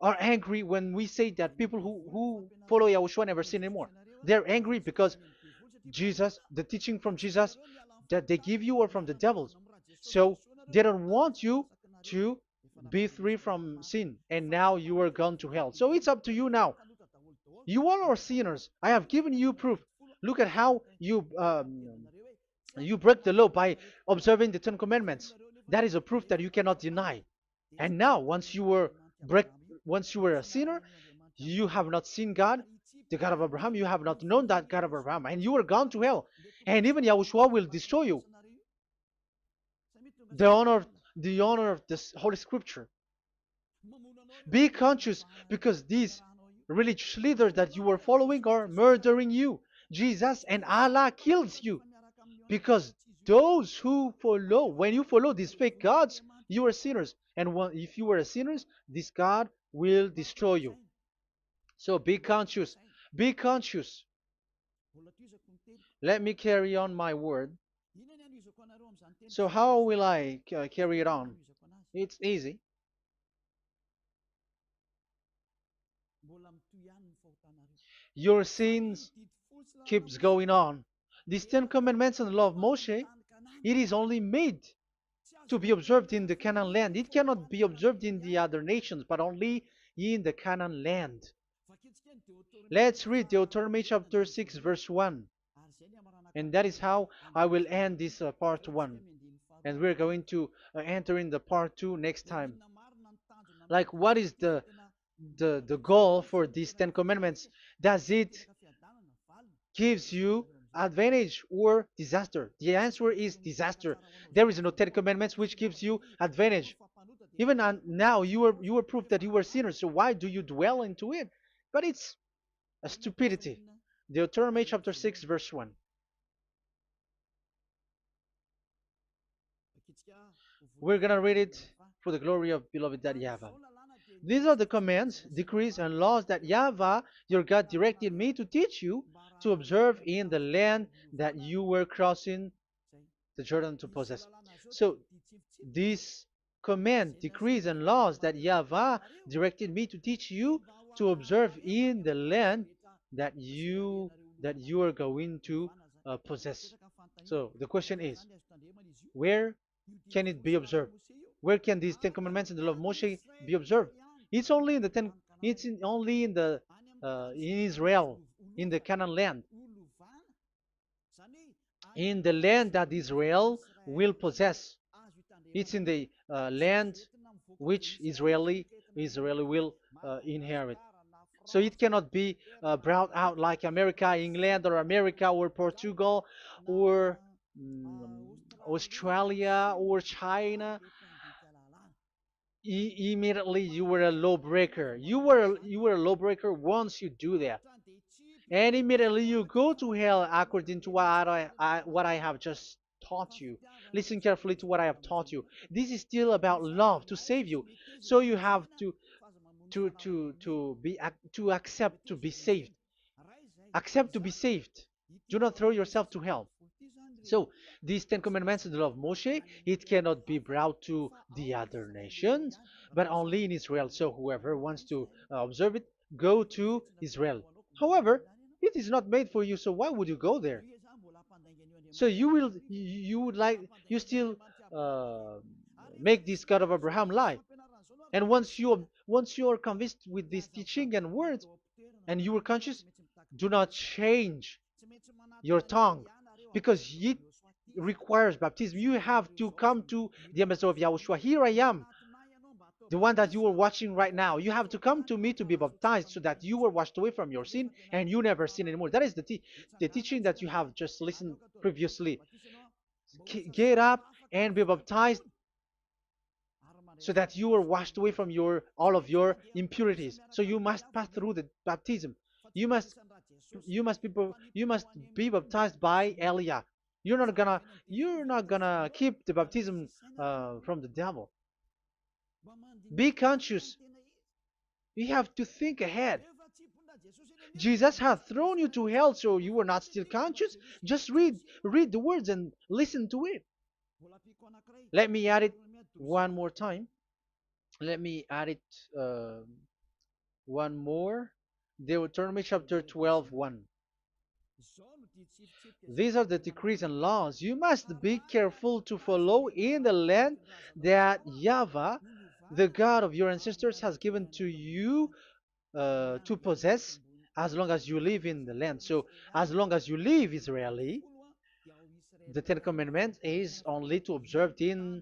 are angry when we say that people who follow YAHOSHUAH never sin anymore. They're angry because Jesus, the teaching from Jesus that they give you are from the devils. So they don't want you to be free from sin, and now you are gone to hell. So it's up to you now. You all are sinners. I have given you proof. Look at how you break the law by observing the Ten Commandments. That is a proof that you cannot deny. And now, break, once you were a sinner, you have not seen God, the God of Abraham. You have not known that God of Abraham, and you were gone to hell. And even Yahushua will destroy you. The honor, the honor of this Holy Scripture. Be conscious because these religious leaders that you are following are murdering you. Jesus and Allah kills you because those who follow, when you follow these fake gods, you are sinners. And if you are a sinner, this God will destroy you. So be conscious. Be conscious. Let me carry on my word. So how will I carry it on? It's easy. Your sins keeps going on. These Ten Commandments and the law of Moshe, it is only made to be observed in the Canaan land. It cannot be observed in the other nations, but only in the Canaan land. Let's read Deuteronomy chapter 6, verse 1. And that is how I will end this part 1. And we're going to enter in the part 2 next time. Like, what is the goal for these Ten Commandments? Does it gives you advantage or disaster? The answer is disaster. There is no Ten Commandments which gives you advantage. Even now, you were proof that you were sinners. So why do you dwell into it? But it's a stupidity. Deuteronomy chapter 6, verse 1. We're gonna read it for the glory of beloved Daddy Yahvah. These are the commands, decrees, and laws that Yahvah, your God, directed me to teach you to observe in the land that you were crossing the Jordan to possess. So, these command, decrees, and laws that Yahvah directed me to teach you to observe in the land that you are going to possess. So, the question is, where can it be observed? Where can these Ten Commandments and the law of Moshe be observed? It's only in the ten. Only in the in Israel, in the Canaan land, in the land that Israel will possess. It's in the land which Israeli will inherit. So it cannot be brought out like America, England, or America, or Portugal, or Australia, or China. Immediately you were a lawbreaker. You were a lawbreaker once you do that, and immediately you go to hell according to what I have just taught you. Listen carefully to what I have taught you. This is still about love to save you. So you have to accept to be saved. Accept to be saved. Do not throw yourself to hell. So these Ten Commandments and the law of Moshe, it cannot be brought to the other nations, but only in Israel. So whoever wants to observe it, go to Israel. However, it is not made for you, so why would you go there? So you still uh, make this God of Abraham lie. And once you are convinced with this teaching and words, and you are conscious, do not change your tongue, because it requires baptism. You have to come to the embassy of Yahushua. Here I am, the one that you are watching right now. You have to come to me to be baptized so that you were washed away from your sin and you never sin anymore. That is the teaching that you have just listened previously. Get up and be baptized so that you are washed away from all of your impurities. So you must pass through the baptism. You must be baptized by Elia. You're not gonna keep the baptism from the devil. Be conscious. You have to think ahead. Jesus had thrown you to hell, so you were not still conscious. Just read the words and listen to it. Let me add it one more time. Let me add it one more. Deuteronomy chapter 12, 1. These are the decrees and laws you must be careful to follow in the land that Yahvah, the God of your ancestors, has given to you to possess as long as you live in the land. So, as long as you live Israeli, the Ten Commandments is only to observe in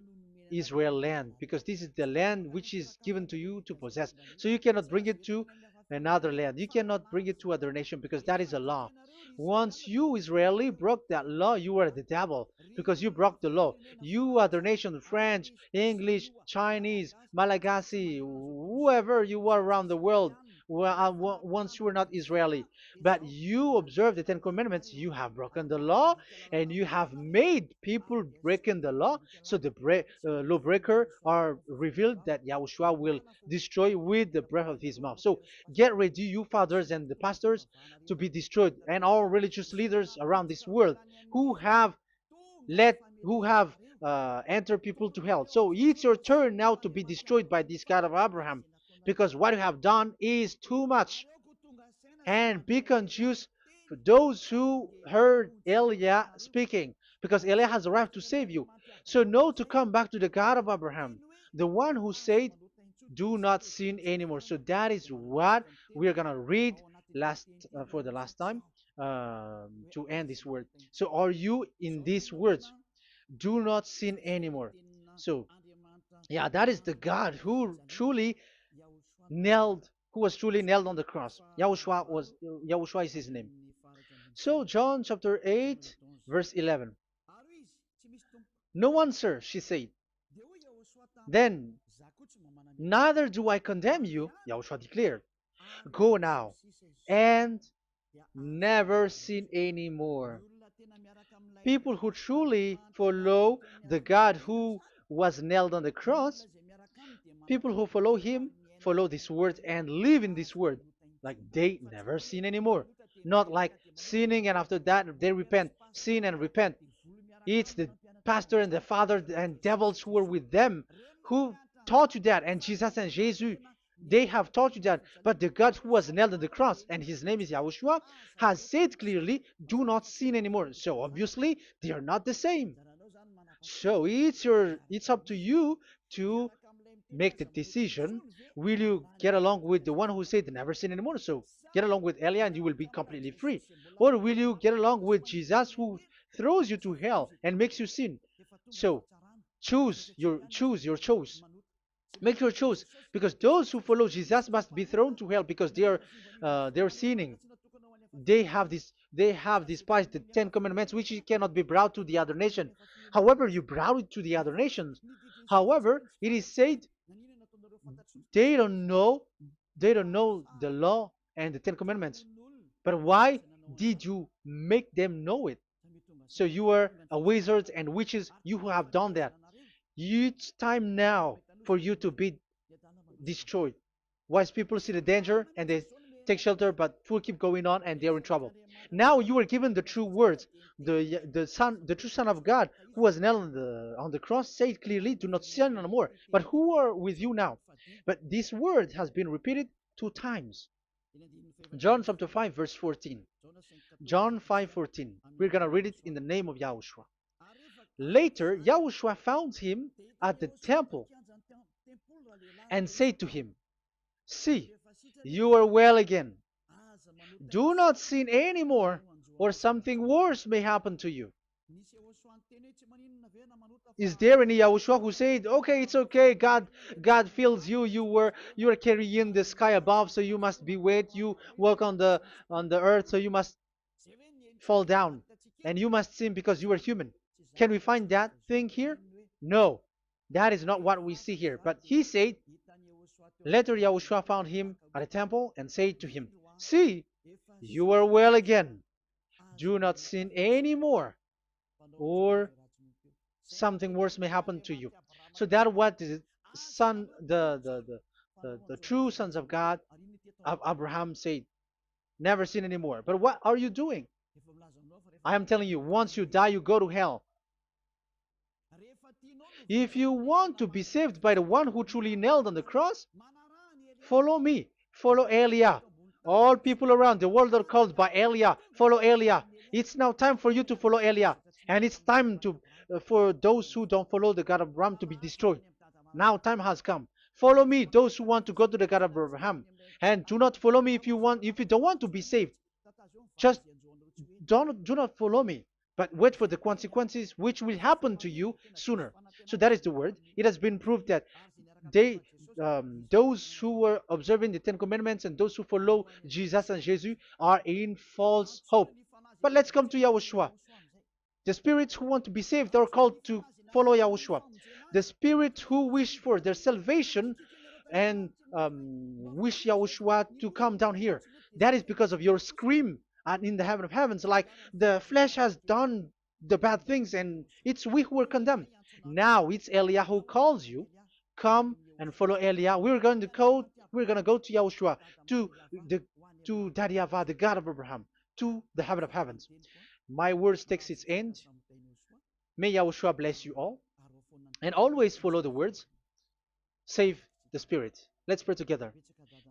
Israel land, because this is the land which is given to you to possess. So you cannot bring it to another land. You cannot bring it to other nation because that is a law. Once you Israeli broke that law, you are the devil because you broke the law. You other nation, French, English, Chinese, Malagasy, whoever you are around the world, once you are not Israeli, but you observe the Ten Commandments, you have broken the law and you have made people breaking the law. So the lawbreaker are revealed that Yahushua will destroy with the breath of his mouth. So get ready, you fathers and the pastors, to be destroyed, and all religious leaders around this world who have entered people to hell. So it's your turn now to be destroyed by this God of Abraham, because what you have done is too much. And be conscious for those who heard Eliah speaking, because Eliah has arrived to save you. So know to come back to the God of Abraham, the one who said, "Do not sin anymore." So that is what we are gonna read last for the last time to end this word. So are you in these words? Do not sin anymore. So yeah, that is the God who was truly nailed on the cross. Yahushua is his name. So John chapter 8 verse 11. No one, sir, she said. Then, neither do I condemn you, Yahushua declared. Go now and never sin anymore. People who truly follow the God who was nailed on the cross, people who follow him, follow this word and live in this word. Like they never sin anymore. Not like sinning and after that they repent, sin and repent. It's the pastor and the father and devils who were with them who taught you that. And Jesus and Jesus, they have taught you that. But the God who was nailed on the cross, and his name is Yahushua, has said clearly, do not sin anymore. So obviously, they are not the same. So it's up to you to make the decision. Will you get along with the one who said never sin anymore? So get along with Elia and you will be completely free. Or will you get along with Jesus who throws you to hell and makes you sin? So choose your choice. Make your choice, because those who follow Jesus must be thrown to hell because they're sinning. They have despised the Ten Commandments, which cannot be brought to the other nation. However, you brought it to the other nations. However, it is said they don't know they don't know the law and the Ten Commandments. But why did you make them know it? So you are a wizards and witches, you who have done that. It's time now for you to be destroyed. Wise people see the danger and they take shelter, but fool keep going on and they're in trouble. Now you are given the true words. The true Son of God, who was nailed on the cross, said clearly, "Do not sin no more." But who are with you now? But this word has been repeated 2 times. John chapter 5 verse 14. John 5:14. We're gonna read it in the name of Yahushua. Later, Yahushua found him at the temple and said to him, "See, you are well again. Do not sin anymore, or something worse may happen to you." Is there any Yahushua who said, "Okay, it's okay, God feels you, you are carrying the sky above, so you must be wet, you walk on the earth, so you must fall down, and you must sin because you are human"? Can we find that thing here? No, that is not what we see here. But he said, later Yahushua found him at a temple and said to him, "See, you are well again. Do not sin anymore, or something worse may happen to you." So that what the son, the true sons of God of Abraham said, never sin anymore. But what are you doing? I am telling you, once you die, you go to hell. If you want to be saved by the one who truly nailed on the cross, follow me. Follow Elia. All people around the world are called by Elia. Follow Elia. It's now time for you to follow Elia. And it's time for those who don't follow the God of Abraham to be destroyed. Now time has come. Follow me, those who want to go to the God of Abraham. And do not follow me if you don't want to be saved. Just do not follow me. but wait for the consequences which will happen to you sooner. So that is the word. It has been proved that they, those who were observing the Ten Commandments and those who follow Jesus and Jesus are in false hope. But let's come to Yahushua. The spirits who want to be saved are called to follow Yahushua. The spirits who wish for their salvation and wish Yahushua to come down here. That is because of your scream and in the heaven of heavens. Like the flesh has done the bad things and it's we who are condemned. Now it's Eliah who calls you. Come and follow Eliah. We're going to go to Yahushua, to the to Daddy Yahvah, the God of Abraham, to the heaven of heavens. My words takes its end. May Yahushua bless you all. And always follow the words. Save the spirit. Let's pray together.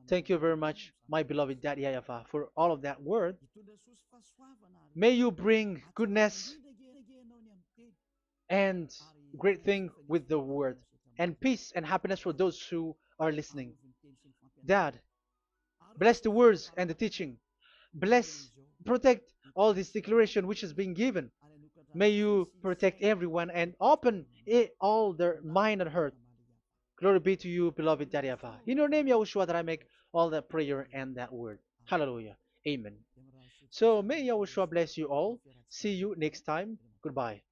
Thank you very much, my beloved Daddy Yahvah, for all of that word. May you bring goodness and great thing with the word, and peace and happiness for those who are listening. Dad, bless the words and the teaching. Bless, protect all this declaration which is being given. May you protect everyone and open all their mind and heart. Glory be to you, beloved Daddy Ava. In your name, Yahushua, that I make all that prayer and that word. Hallelujah. Amen. So may Yahushua bless you all. See you next time. Goodbye.